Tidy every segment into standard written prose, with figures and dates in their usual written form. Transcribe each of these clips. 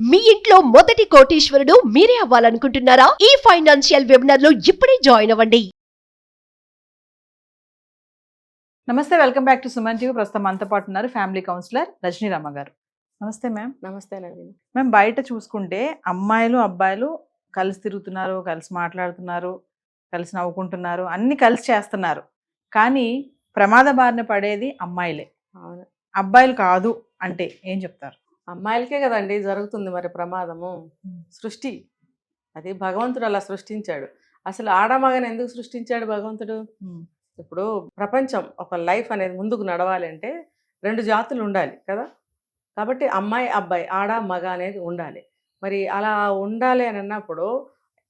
మీ ఇంట్లో మొదటి కోటీశ్వరుడు మీరే అవ్వాలనుకుంటున్నారా? ఈ ఫైనాన్షియల్ వెబినార్ లో ఇప్పుడే జాయిన్ అవ్వండి. నమస్తే, welcome back to Suman TV. ప్రస్తుతం మనతో పాటు ఉన్నారు ఫ్యామిలీ కౌన్సిలర్ రజనీ రామ గారు. నమస్తే మ్యామ్. నమస్తే నవీన్. మ్యామ్, బయట చూసుకుంటే అమ్మాయిలు అబ్బాయిలు కలిసి తిరుగుతున్నారు, కలిసి మాట్లాడుతున్నారు, కలిసి నవ్వుకుంటున్నారు, అన్ని కలిసి చేస్తున్నారు. కానీ ప్రమాద బారిన పడేది అమ్మాయిలే. అవును, అబ్బాయిలు కాదు అంటే ఏం చెప్తారు? అమ్మాయిలకే కదండి జరుగుతుంది మరి ప్రమాదము. సృష్టి అది భగవంతుడు అలా సృష్టించాడు. అసలు ఆడమగని ఎందుకు సృష్టించాడు భగవంతుడు? ఇప్పుడు ప్రపంచం ఒక లైఫ్ అనేది ముందుకు నడవాలి అంటే రెండు జాతులు ఉండాలి కదా. కాబట్టి అమ్మాయి అబ్బాయి ఆడ మగ అనేది ఉండాలి. మరి అలా ఉండాలి అని అన్నప్పుడు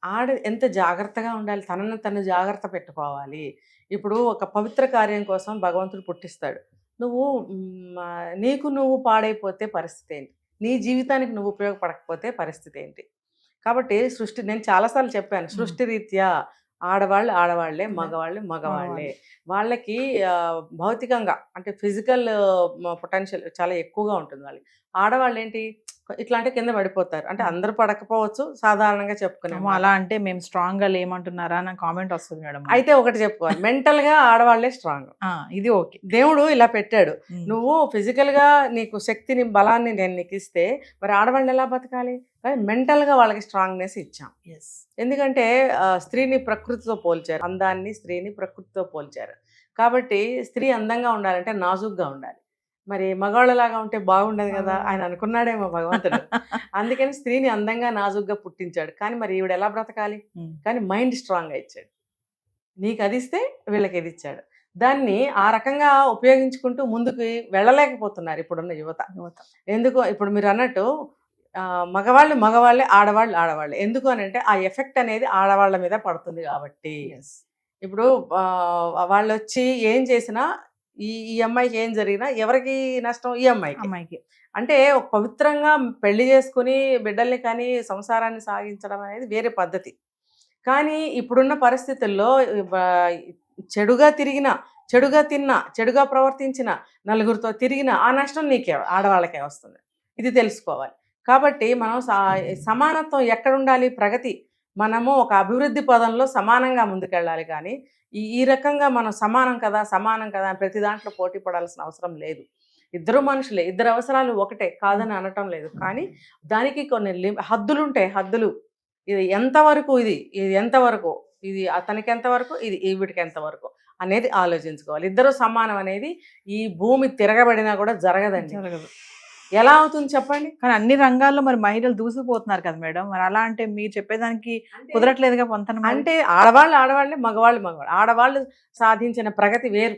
ఆడ ఎంత జాగ్రత్తగా ఉండాలి, తనను తను జాగ్రత్త పెట్టుకోవాలి. ఇప్పుడు ఒక పవిత్ర కార్యం కోసం భగవంతుడు పుట్టిస్తాడు. నువ్వు నీకు నువ్వు పాడైపోతే పరిస్థితి ఏంటి? నీ జీవితానికి నువ్వు ఉపయోగపడకపోతే పరిస్థితి ఏంటి? కాబట్టి సృష్టి, నేను చాలాసార్లు చెప్పాను, సృష్టి రీత్యా ఆడవాళ్ళు ఆడవాళ్లే, మగవాళ్ళు మగవాళ్లే. వాళ్ళకి భౌతికంగా అంటే ఫిజికల్ పొటెన్షియల్ చాలా ఎక్కువగా ఉంటుంది. వాళ్ళకి ఆడవాళ్ళు ఏంటి ఇట్లాంటి కింద పడిపోతారు. అంటే అందరూ పడకపోవచ్చు, సాధారణంగా చెప్పుకున్నాము. అలా అంటే మేము స్ట్రాంగ్ గా లేమంటున్నారా అని కామెంట్ వస్తుంది మేడం. అయితే ఒకటి చెప్పుకోవాలి, మెంటల్ గా ఆడవాళ్లే స్ట్రాంగ్. ఇది ఓకే, దేవుడు ఇలా పెట్టాడు. నువ్వు ఫిజికల్ గా నీకు శక్తిని బలాన్ని నేను నీకు ఇస్తే మరి ఆడవాళ్ళు ఎలా బతకాలి? కానీ మెంటల్ గా వాళ్ళకి స్ట్రాంగ్నెస్ ఇచ్చాం. ఎందుకంటే స్త్రీని ప్రకృతితో పోల్చారు, అందాన్ని స్త్రీని ప్రకృతితో పోల్చారు. కాబట్టి స్త్రీ అందంగా ఉండాలంటే నాజుగ్గా ఉండాలి. మరి మగవాళ్ళలాగా ఉంటే బాగుండదు కదా ఆయన అనుకున్నాడేమో భగవంతుడు. అందుకని స్త్రీని అందంగా నాజుగ్గా పుట్టించాడు. కానీ మరి ఈవిడ ఎలా బ్రతకాలి? కానీ మైండ్ స్ట్రాంగ్గా ఇచ్చాడు. నీకు అది ఇస్తే వీళ్ళకి ఇది ఇచ్చాడు. దాన్ని ఆ రకంగా ఉపయోగించుకుంటూ ముందుకు వెళ్ళలేకపోతున్నారు ఇప్పుడున్న యువత. ఎందుకు? ఇప్పుడు మీరు అన్నట్టు మగవాళ్ళు మగవాళ్ళే, ఆడవాళ్ళు ఆడవాళ్ళే. ఎందుకు అని అంటే ఆ ఎఫెక్ట్ అనేది ఆడవాళ్ళ మీద పడుతుంది కాబట్టి. ఇప్పుడు వాళ్ళు వచ్చి ఏం చేసినా ఈ అమ్మాయికి ఏం జరిగినా ఎవరికి నష్టం? ఈ అమ్మాయికి. అంటే ఒక పవిత్రంగా పెళ్లి చేసుకుని బిడ్డల్ని కానీ సంసారాన్ని సాగించడం అనేది వేరే పద్ధతి. కానీ ఇప్పుడున్న పరిస్థితుల్లో చెడుగా తిరిగినా, చెడుగా తిన్నా, చెడుగా ప్రవర్తించిన, నలుగురితో తిరిగినా ఆ నష్టం నీకే, ఆడవాళ్ళకే వస్తుంది. ఇది తెలుసుకోవాలి. కాబట్టి మనం సమానత్వం ఎక్కడ ఉండాలి? ప్రగతి. మనము ఒక అభివృద్ధి పదంలో సమానంగా ముందుకెళ్ళాలి. కానీ ఈ రకంగా మనం సమానం కదా ప్రతి దాంట్లో పోటీ పడాల్సిన అవసరం లేదు. ఇద్దరు మనుషులే, ఇద్దరు అవసరాలు ఒకటే కాదని అనటం లేదు. కానీ దానికి కొన్ని హద్దులు ఉంటాయి. హద్దులు, ఇది ఎంతవరకు, ఇది ఎంతవరకు, ఇది అతనికి ఎంతవరకు, ఇది ఈవిడికి ఎంతవరకు అనేది ఆలోచించుకోవాలి. ఇద్దరు సమానం అనేది ఈ భూమి తిరగబడినా కూడా జరగదండి. ఎలా అవుతుంది చెప్పండి? కానీ అన్ని రంగాల్లో మరి మహిళలు దూసుకుపోతున్నారు కదా మేడం. మరి అలా అంటే మీరు చెప్పేదానికి కుదరట్లేదుగా పొంతన. అంటే ఆడవాళ్ళే, మగవాళ్ళు మగవాళ్ళు. ఆడవాళ్ళు సాధించిన ప్రగతి వేరు,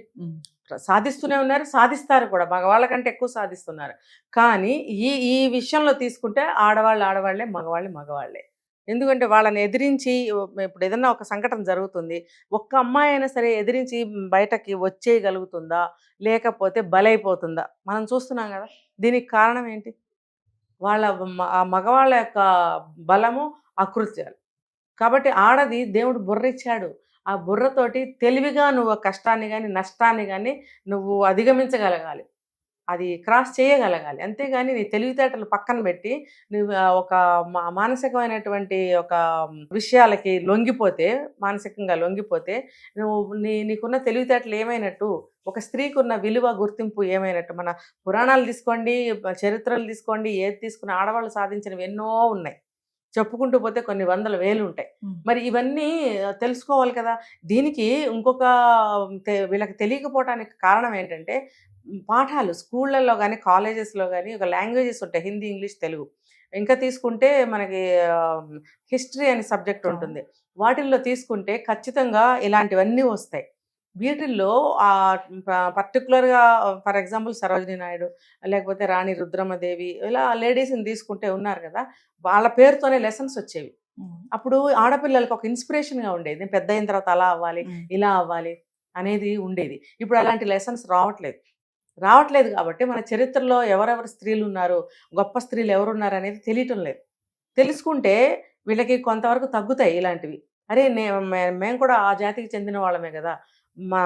సాధిస్తూనే ఉన్నారు, సాధిస్తారు కూడా. మగవాళ్ళ కంటే ఎక్కువ సాధిస్తున్నారు. కానీ ఈ విషయంలో తీసుకుంటే ఆడవాళ్ళే, మగవాళ్ళే. ఎందుకంటే వాళ్ళని ఎదిరించి, ఇప్పుడు ఏదన్నా ఒక సంఘటన జరుగుతుంది, ఒక్క అమ్మాయి అయినా సరే ఎదిరించి బయటకి వచ్చేయగలుగుతుందా, లేకపోతే బలైపోతుందా? మనం చూస్తున్నాం కదా. దీనికి కారణం ఏంటి? వాళ్ళ మగవాళ్ళ యొక్క బలము, అకృత్యాలు. కాబట్టి ఆడది దేవుడు బుర్ర ఇచ్చాడు. ఆ బుర్రతోటి తెలివిగా నువ్వు కష్టాన్ని కానీ నష్టాన్ని కానీ నువ్వు అధిగమించగలగాలి, అది క్రాస్ చేయగలగాలి. అంతేగాని నీ తెలివితేటలు పక్కన పెట్టి నువ్వు ఒక మానసికమైనటువంటి ఒక విషయాలకి మానసికంగా లొంగిపోతే నువ్వు నీకున్న తెలివితేటలు ఏమైనట్టు? ఒక స్త్రీకి ఉన్న విలువ, గుర్తింపు ఏమైనట్టు? మన పురాణాలు తీసుకోండి, చరిత్రలు తీసుకోండి, ఏది తీసుకున్న ఆడవాళ్ళు సాధించినవి ఎన్నో ఉన్నాయి. చెప్పుకుంటూ పోతే కొన్ని వందల వేలు ఉంటాయి. మరి ఇవన్నీ తెలుసుకోవాలి కదా. దీనికి ఇంకొక వీళ్ళకి తెలియకపోవడానికి కారణం ఏంటంటే పాఠాలు స్కూళ్ళల్లో కానీ కాలేజెస్లో కానీ ఒక లాంగ్వేజెస్ ఉంటాయి, హిందీ, ఇంగ్లీష్, తెలుగు. ఇంకా తీసుకుంటే మనకి హిస్టరీ అనే సబ్జెక్ట్ ఉంటుంది. వాటిల్లో తీసుకుంటే ఖచ్చితంగా ఇలాంటివన్నీ వస్తాయి. వీటిల్లో పర్టికులర్గా ఫర్ ఎగ్జాంపుల్ సరోజినీ నాయుడు, లేకపోతే రాణి రుద్రమదేవి, ఇలా లేడీస్ని తీసుకుంటే ఉన్నారు కదా, వాళ్ళ పేరుతోనే లెసన్స్ వచ్చేవి. అప్పుడు ఆడపిల్లలకి ఒక ఇన్స్పిరేషన్గా ఉండేది. నేను పెద్ద అయిన తర్వాత అలా అవ్వాలి, ఇలా అవ్వాలి అనేది ఉండేది. ఇప్పుడు అలాంటి లెసన్స్ రావట్లేదు కాబట్టి మన చరిత్రలో ఎవరెవరు స్త్రీలు ఉన్నారు, గొప్ప స్త్రీలు ఎవరున్నారు అనేది తెలియటం లేదు. తెలుసుకుంటే వీళ్ళకి కొంతవరకు తగ్గుతాయి ఇలాంటివి. అరే మేము కూడా ఆ జాతికి చెందిన వాళ్ళమే కదా,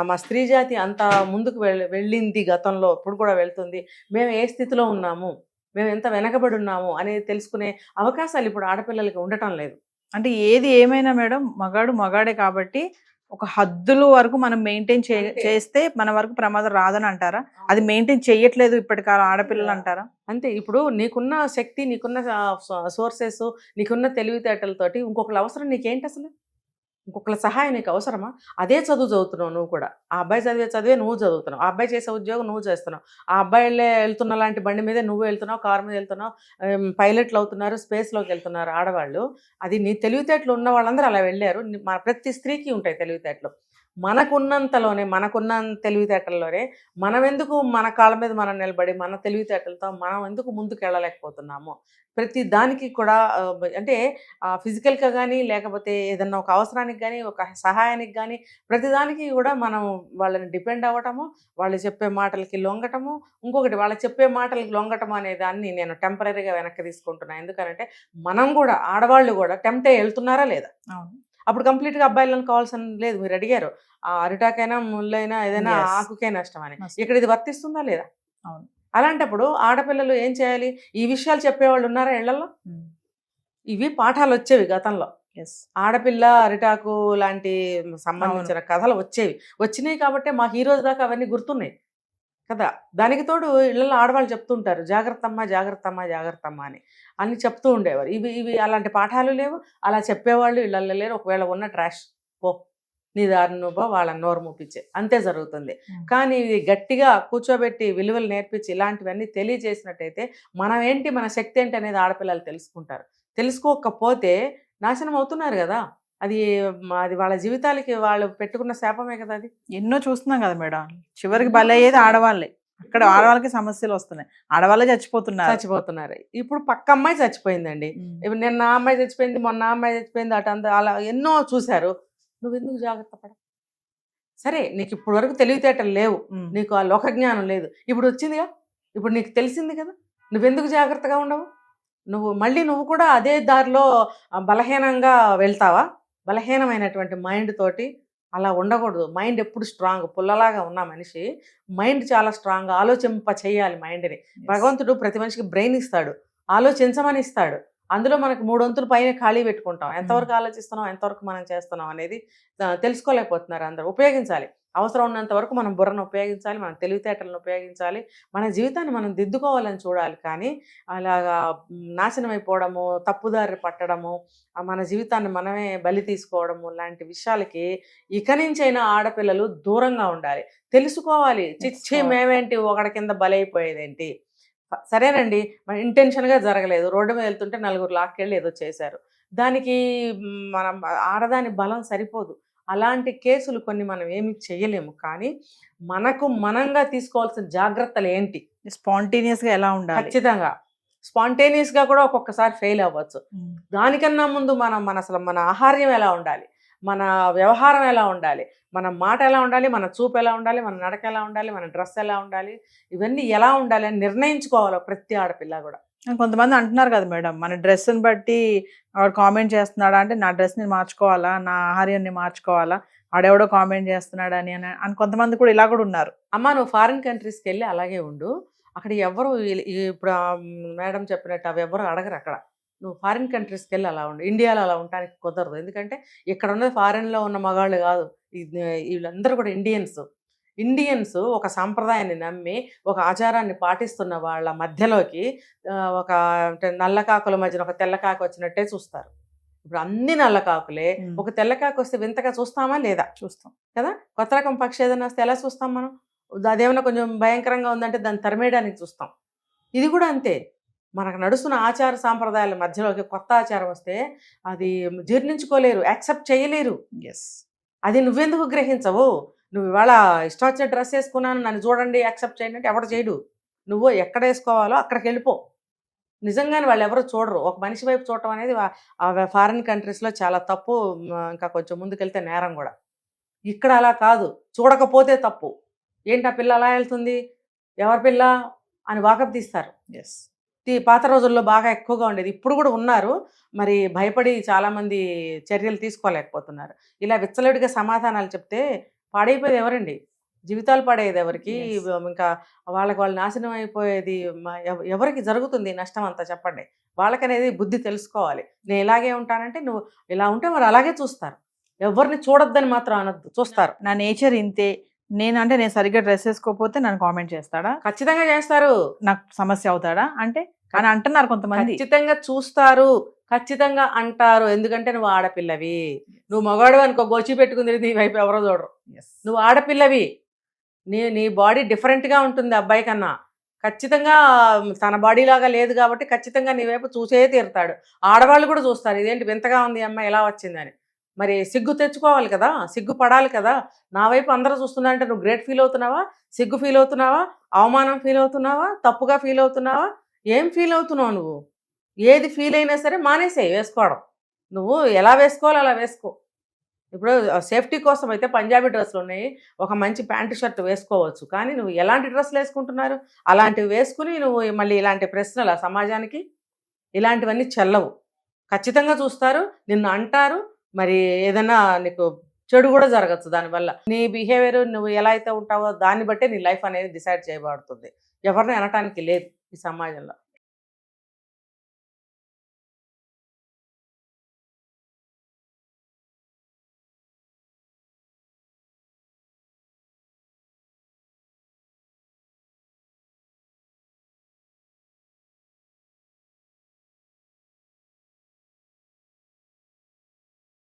మా స్త్రీ జాతి అంత ముందుకు వెళ్ళింది గతంలో, ఇప్పుడు కూడా వెళ్తుంది, మేము ఏ స్థితిలో ఉన్నాము, మేము ఎంత వెనకబడి ఉన్నాము అనేది తెలుసుకునే అవకాశాలు ఇప్పుడు ఆడపిల్లలకి ఉండటం లేదు. అంటే ఏది ఏమైనా మేడం మగాడే కాబట్టి ఒక హద్దులు వరకు మనం మెయింటైన్ అంతే. చేస్తే మన వరకు ప్రమాదం రాదని అంటారా? అది మెయింటైన్ చేయట్లేదు ఇప్పటి కాలం ఆడపిల్లలు అంటారా? అంతే. ఇప్పుడు నీకున్న శక్తి, నీకున్న సోర్సెస్, నీకున్న తెలివితేటలతోటి ఇంకొకళ్ళ అవసరం నీకేంటి అసలు? ఇంకొకళ్ళ సహాయం నీకు అవసరమా? అదే చదువు చదువుతున్నావు నువ్వు కూడా. ఆ అబ్బాయి చదివే చదివే నువ్వు చదువుతున్నావు. ఆ అబ్బాయి చేసే ఉద్యోగం నువ్వు చేస్తున్నావు. ఆ అబ్బాయిలే వెళ్తున్న లాంటి బండి మీదే నువ్వు వెళ్తున్నావు, కారు మీద వెళ్తున్నావు. పైలట్లు అవుతున్నారు, స్పేస్లోకి వెళ్తున్నారు ఆడవాళ్ళు. అది నీ తెలివితేటలు ఉన్న వాళ్ళందరూ అలా వెళ్ళారు. మన ప్రతి స్త్రీకి ఉంటాయి తెలివితేటలు. మనకున్నంతలోనే, మనకున్న తెలివితేటల్లోనే మనం ఎందుకు మన కాళ్ళ మీద మనం నిలబడి మన తెలివితేటలతో మనం ఎందుకు ముందుకు వెళ్ళలేకపోతున్నాము? ప్రతి దానికి కూడా అంటే ఫిజికల్గా కానీ, లేకపోతే ఏదన్నా ఒక అవసరానికి కానీ, ఒక సహాయానికి కానీ, ప్రతిదానికి కూడా మనం వాళ్ళని డిపెండ్ అవ్వటము, వాళ్ళు చెప్పే మాటలకి లొంగటము. ఇంకొకటి, వాళ్ళు చెప్పే మాటలకి లొంగటం అనే దాన్ని నేను టెంపరీగా వెనక్కి తీసుకుంటున్నాను. ఎందుకంటే మనం కూడా, ఆడవాళ్ళు కూడా టెంప్ట్ అయ్యి వెళ్తున్నారా లేదా? అవును. అప్పుడు కంప్లీట్గా అబ్బాయిలను కావాల్సిన లేదు. మీరు అడిగారు అరిటాకైనా, ముళ్ళైనా, ఏదైనా Yes. ఆకుకే నష్టం అని. నష్టం. ఇక్కడ ఇది వర్తిస్తుందా లేదా? అవును. అలాంటప్పుడు ఆడపిల్లలు ఏం చేయాలి? ఈ విషయాలు చెప్పేవాళ్ళు ఉన్నారా ఇళ్లలో? ఇవి పాఠాలు వచ్చేవి గతంలో. ఎస్. ఆడపిల్ల అరిటాకు లాంటి సంబంధించిన కథలు వచ్చేవి. వచ్చినాయి కాబట్టే మాకు ఈ రోజు దాకా అవన్నీ గుర్తున్నాయి కదా. దానికి తోడు ఇళ్లలో ఆడవాళ్ళు చెప్తుంటారు, జాగ్రత్తమ్మ జాగ్రత్తమ్మ జాగ్రత్తమ్మ అని చెప్తూ ఉండేవారు. ఇవి ఇవి అలాంటి పాఠాలు లేవు, అలా చెప్పేవాళ్ళు ఇళ్లలో లేరు. ఒకవేళ ఉన్న ట్రాష్ పో, నీ దారి నువ్వు వాళ్ళని నోరు మూపించే, అంతే జరుగుతుంది. కానీ ఇది గట్టిగా కూర్చోబెట్టి విలువలు నేర్పించి ఇలాంటివన్నీ తెలియజేసినట్టయితే మనం ఏంటి, మన శక్తి ఏంటి అనేది ఆడపిల్లలు తెలుసుకుంటారు. తెలుసుకోకపోతే నాశనం అవుతున్నారు కదా. అది అది వాళ్ళ జీవితాలకి వాళ్ళు పెట్టుకున్న శాపమే కదా అది. ఎన్నో చూస్తున్నాం కదా మేడం. చివరికి బలయ్యేది ఆడవాళ్ళే. అక్కడ ఆడవాళ్ళకి సమస్యలు వస్తున్నాయి, ఆడవాళ్ళే చచ్చిపోతున్నారు. ఇప్పుడు పక్క అమ్మాయి చచ్చిపోయిందండి. ఇప్పుడు నిన్న ఆ అమ్మాయి చచ్చిపోయింది, మొన్న ఆ అమ్మాయి చచ్చిపోయింది, అటు అలా ఎన్నో చూశారు. నువ్వెందుకు జాగ్రత్త పడ? సరే, నీకు ఇప్పుడు వరకు తెలివితేటలు లేవు, నీకు ఆ లోకజ్ఞానం లేదు, ఇప్పుడు వచ్చిందిగా, ఇప్పుడు నీకు తెలిసింది కదా, నువ్వెందుకు జాగ్రత్తగా ఉండవు? నువ్వు కూడా అదే దారిలో బలహీనంగా వెళ్తావా? బలహీనమైనటువంటి మైండ్ తోటి అలా ఉండకూడదు. మైండ్ ఎప్పుడు స్ట్రాంగ్, పుల్లలాగా ఉన్న మనిషి మైండ్ చాలా స్ట్రాంగ్, ఆలోచింప చేయాలి మైండ్ని. భగవంతుడు ప్రతి మనిషికి బ్రెయిన్ ఇస్తాడు, ఆలోచించమని ఇస్తాడు. అందులో మనకు 3 వంతులు పైన ఖాళీ పెట్టుకుంటాం. ఎంతవరకు ఆలోచిస్తున్నాం, ఎంతవరకు మనం చేస్తున్నాం అనేది తెలుసుకోలేకపోతున్నారు అందరూ. ఉపయోగించాలి, అవసరం ఉన్నంత వరకు మనం బుర్రను ఉపయోగించాలి, మన తెలివితేటలను ఉపయోగించాలి, మన జీవితాన్ని మనం దిద్దుకోవాలని చూడాలి. కానీ అలాగా నాశనం అయిపోవడము, తప్పుదారి పట్టడము, మన జీవితాన్ని మనమే బలి తీసుకోవడము లాంటి విషయాలకి ఇక నుంచైనా ఆడపిల్లలు దూరంగా ఉండాలి. తెలుసుకోవాలి, చిచ్చి మేమేంటి ఒకడి కింద బలైపోయేదేంటి. సరేనండి, మన ఇంటెన్షన్గా జరగలేదు, రోడ్డు మీద వెళ్తుంటే నలుగురు లాక్కెళ్ళి ఏదో చేశారు, దానికి మనం ఆడదాని బలం సరిపోదు. అలాంటి కేసులు కొన్ని మనం ఏమి చేయలేము. కానీ మనకు మనంగా తీసుకోవాల్సిన జాగ్రత్తలు ఏంటి? స్పాంటేనియస్గా ఎలా ఉండాలి? ఖచ్చితంగా స్పాంటేనియస్గా కూడా ఒక్కొక్కసారి ఫెయిల్ అవ్వచ్చు. దానికన్నా ముందు అసలు మన ఆహార్యం ఎలా ఉండాలి, మన వ్యవహారం ఎలా ఉండాలి, మన మాట ఎలా ఉండాలి, మన చూపు ఎలా ఉండాలి, మన నడక ఎలా ఉండాలి, మన డ్రెస్ ఎలా ఉండాలి, ఇవన్నీ ఎలా ఉండాలి అని నిర్ణయించుకోవాలి ప్రతి ఆడపిల్ల కూడా. కొంతమంది అంటున్నారు కదా మేడం, మన డ్రెస్ని బట్టి ఆవిడ కామెంట్ చేస్తున్నాడా అంటే నా డ్రెస్ని మార్చుకోవాలా, నా ఆహార్యాన్ని మార్చుకోవాలా, ఆడెవడో కామెంట్ చేస్తున్నాడు అని కొంతమంది కూడా ఇలా కూడా ఉన్నారు. అమ్మ, నువ్వు ఫారిన్ కంట్రీస్కి వెళ్ళి అలాగే ఉండు, అక్కడ ఎవరు ఇప్పుడు మేడం చెప్పినట్టు అవి ఎవరు అడగరు అక్కడ. నువ్వు ఫారిన్ కంట్రీస్కి వెళ్ళి అలా ఉండు, ఇండియాలో అలా ఉండడానికి కుదరదు. ఎందుకంటే ఇక్కడ ఉన్నది ఫారిన్లో ఉన్న మగాళ్ళు కాదు, వీళ్ళందరూ కూడా ఇండియన్స్ ఒక సాంప్రదాయాన్ని నమ్మి ఒక ఆచారాన్ని పాటిస్తున్న వాళ్ళ మధ్యలోకి ఒక నల్లకాకుల మధ్యన ఒక తెల్లకాకు వచ్చినట్టే చూస్తారు. ఇప్పుడు అన్ని నల్లకాకులే, ఒక తెల్లకాకు వస్తే వింతగా చూస్తామా లేదా? చూస్తాం కదా. కొత్త రకం పక్షి ఏదైనా వస్తే ఎలా చూస్తాం మనం? అదేమన్నా కొంచెం భయంకరంగా ఉందంటే దాన్ని తరిమేయడానికి చూస్తాం. ఇది కూడా అంతే, మనకు నడుస్తున్న ఆచార సాంప్రదాయాల మధ్యలోకి కొత్త ఆచారం వస్తే అది జీర్ణించుకోలేరు, యాక్సెప్ట్ చేయలేరు. అది నువ్వెందుకు గ్రహించవు? నువ్వు ఇవాళ ఇష్టం వచ్చిన డ్రెస్ వేసుకున్నాను, నన్ను చూడండి యాక్సెప్ట్ చేయండి అంటే ఎవరు చేయడు. నువ్వు ఎక్కడ వేసుకోవాలో అక్కడికి వెళ్ళిపో. నిజంగానే వాళ్ళు ఎవరు చూడరు. ఒక మనిషి వైపు చూడటం అనేది ఫారిన్ కంట్రీస్లో చాలా తప్పు, ఇంకా కొంచెం ముందుకెళ్తే నేరం కూడా. ఇక్కడ అలా కాదు, చూడకపోతే తప్పు. ఏంటి ఆ పిల్ల అలా వెళ్తుంది, ఎవరి పిల్ల అని వాకప్ తీస్తారు. పాత రోజుల్లో బాగా ఎక్కువగా ఉండేది, ఇప్పుడు కూడా ఉన్నారు, మరి భయపడి చాలామంది చర్యలు తీసుకోలేకపోతున్నారు. ఇలా విచ్చలవిడిగా సమాధానాలు చెప్తే పాడైపోయేది ఎవరండి? జీవితాలు పడేది ఎవరికి? Yes. ఇంకా వాళ్ళకి వాళ్ళు నాశనం అయిపోయేది ఎవరికి జరుగుతుంది ఈ నష్టం అంతా చెప్పండి? వాళ్ళకనేది బుద్ధి తెలుసుకోవాలి. నేను ఇలాగే ఉంటానంటే నువ్వు ఇలా ఉంటే మరి అలాగే చూస్తారు. ఎవరిని చూడొద్దని మాత్రం అనొద్దు, చూస్తారు. నా నేచర్ ఇంతే, నేను సరిగ్గా డ్రెస్ వేసుకోకపోతే నన్ను కామెంట్ చేస్తాడా, ఖచ్చితంగా చేస్తారు. నాకు సమస్య అవుతాడా అంటే అని అంటున్నారు కొంతమంది. ఖచ్చితంగా చూస్తారు, ఖచ్చితంగా అంటారు. ఎందుకంటే నువ్వు ఆడపిల్లవి. నువ్వు మగవాడు అనుకో, గోచి పెట్టుకుంది నీ వైపు ఎవరో చూడరు. Yes. నువ్వు ఆడపిల్లవి, నీ బాడీ డిఫరెంట్గా ఉంటుంది అబ్బాయి కన్నా. ఖచ్చితంగా తన బాడీ లాగా లేదు కాబట్టి ఖచ్చితంగా నీ వైపు చూసే తీరుతాడు. ఆడవాళ్ళు కూడా చూస్తారు, ఇదేంటి వింతగా ఉంది ఈ అమ్మాయి ఎలా వచ్చిందని. మరి సిగ్గు తెచ్చుకోవాలి కదా, సిగ్గు పడాలి కదా. నా వైపు అందరూ చూస్తున్నారంటే నువ్వు గ్రేట్ ఫీల్ అవుతున్నావా, సిగ్గు ఫీల్ అవుతున్నావా, అవమానం ఫీల్ అవుతున్నావా, తప్పుగా ఫీల్ అవుతున్నావా? ఏం ఫీల్ అవుతున్నావు నువ్వు? ఏది ఫీల్ అయినా సరే మానేసేయి వేసుకోవడం. నువ్వు ఎలా వేసుకోవాలో అలా వేసుకో. ఇప్పుడు సేఫ్టీ కోసం అయితే పంజాబీ డ్రెస్సులు ఉన్నాయి, ఒక మంచి ప్యాంటు షర్ట్ వేసుకోవచ్చు. కానీ నువ్వు ఎలాంటి డ్రెస్సులు వేసుకుంటున్నారు? అలాంటివి వేసుకుని నువ్వు మళ్ళీ ఇలాంటి ప్రశ్నలు సమాజానికి, ఇలాంటివన్నీ చెల్లవు. ఖచ్చితంగా చూస్తారు, నిన్ను అంటారు. మరి ఏదైనా నీకు చెడు కూడా జరగచ్చు దానివల్ల. నీ బిహేవియర్ నువ్వు ఎలా అయితే ఉంటావో దాన్ని బట్టే నీ లైఫ్ అనేది డిసైడ్ చేయబడుతుంది. ఎవరిని అనటానికి లేదు ఈ సమాజంలో.